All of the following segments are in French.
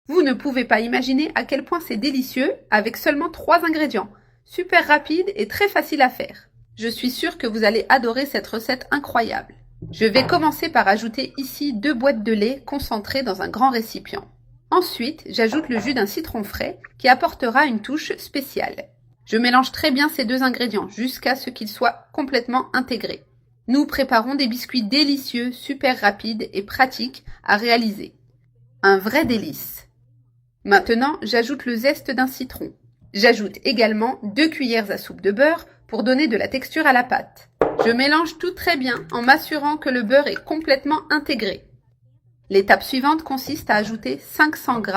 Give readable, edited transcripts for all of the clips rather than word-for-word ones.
Vous ne pouvez pas imaginer à quel point c'est délicieux avec seulement 3 ingrédients. Super rapide et très facile à faire. Je suis sûre que vous allez adorer cette recette incroyable. Je vais commencer par ajouter ici 2 boîtes de lait concentrées dans un grand récipient. Ensuite, j'ajoute le jus d'un citron frais qui apportera une touche spéciale. Je mélange très bien ces 2 ingrédients jusqu'à ce qu'ils soient complètement intégrés. Nous préparons des biscuits délicieux, super rapides et pratiques à réaliser. Un vrai délice. Maintenant, j'ajoute le zeste d'un citron. J'ajoute également 2 cuillères à soupe de beurre pour donner de la texture à la pâte. Je mélange tout très bien en m'assurant que le beurre est complètement intégré. L'étape suivante consiste à ajouter 500 g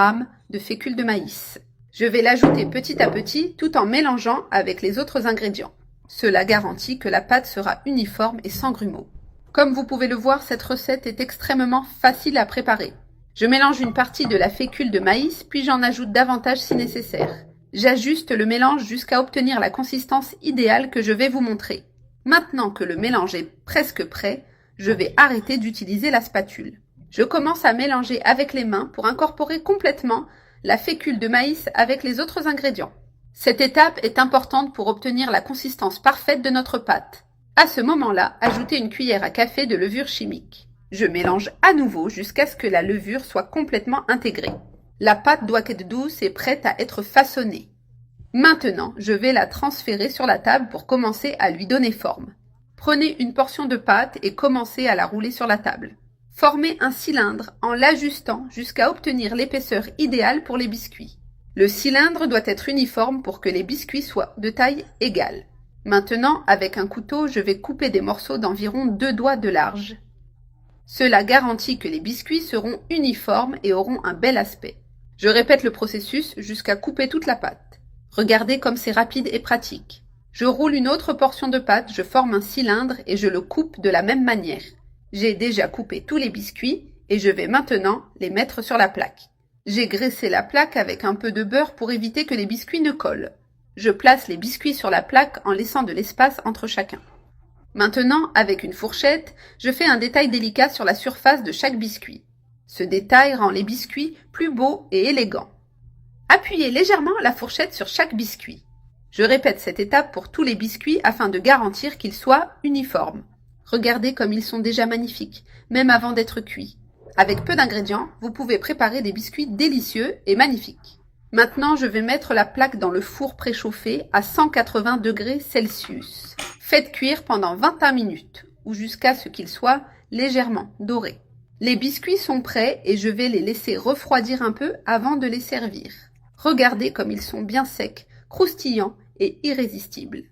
de fécule de maïs. Je vais l'ajouter petit à petit tout en mélangeant avec les autres ingrédients. Cela garantit que la pâte sera uniforme et sans grumeaux. Comme vous pouvez le voir, cette recette est extrêmement facile à préparer. Je mélange une partie de la fécule de maïs, puis j'en ajoute davantage si nécessaire. J'ajuste le mélange jusqu'à obtenir la consistance idéale que je vais vous montrer. Maintenant que le mélange est presque prêt, je vais arrêter d'utiliser la spatule. Je commence à mélanger avec les mains pour incorporer complètement la fécule de maïs avec les autres ingrédients. Cette étape est importante pour obtenir la consistance parfaite de notre pâte. À ce moment-là, ajoutez une cuillère à café de levure chimique. Je mélange à nouveau jusqu'à ce que la levure soit complètement intégrée. La pâte doit être douce et prête à être façonnée. Maintenant, je vais la transférer sur la table pour commencer à lui donner forme. Prenez une portion de pâte et commencez à la rouler sur la table. Formez un cylindre en l'ajustant jusqu'à obtenir l'épaisseur idéale pour les biscuits. Le cylindre doit être uniforme pour que les biscuits soient de taille égale. Maintenant, avec un couteau, je vais couper des morceaux d'environ 2 doigts de large. Cela garantit que les biscuits seront uniformes et auront un bel aspect. Je répète le processus jusqu'à couper toute la pâte. Regardez comme c'est rapide et pratique. Je roule une autre portion de pâte, je forme un cylindre et je le coupe de la même manière. J'ai déjà coupé tous les biscuits et je vais maintenant les mettre sur la plaque. J'ai graissé la plaque avec un peu de beurre pour éviter que les biscuits ne collent. Je place les biscuits sur la plaque en laissant de l'espace entre chacun. Maintenant, avec une fourchette, je fais un détail délicat sur la surface de chaque biscuit. Ce détail rend les biscuits plus beaux et élégants. Appuyez légèrement la fourchette sur chaque biscuit. Je répète cette étape pour tous les biscuits afin de garantir qu'ils soient uniformes. Regardez comme ils sont déjà magnifiques, même avant d'être cuits. Avec peu d'ingrédients, vous pouvez préparer des biscuits délicieux et magnifiques. Maintenant, je vais mettre la plaque dans le four préchauffé à 180 degrés Celsius. Faites cuire pendant 21 minutes ou jusqu'à ce qu'ils soient légèrement dorés. Les biscuits sont prêts et je vais les laisser refroidir un peu avant de les servir. Regardez comme ils sont bien secs, croustillants et irrésistibles.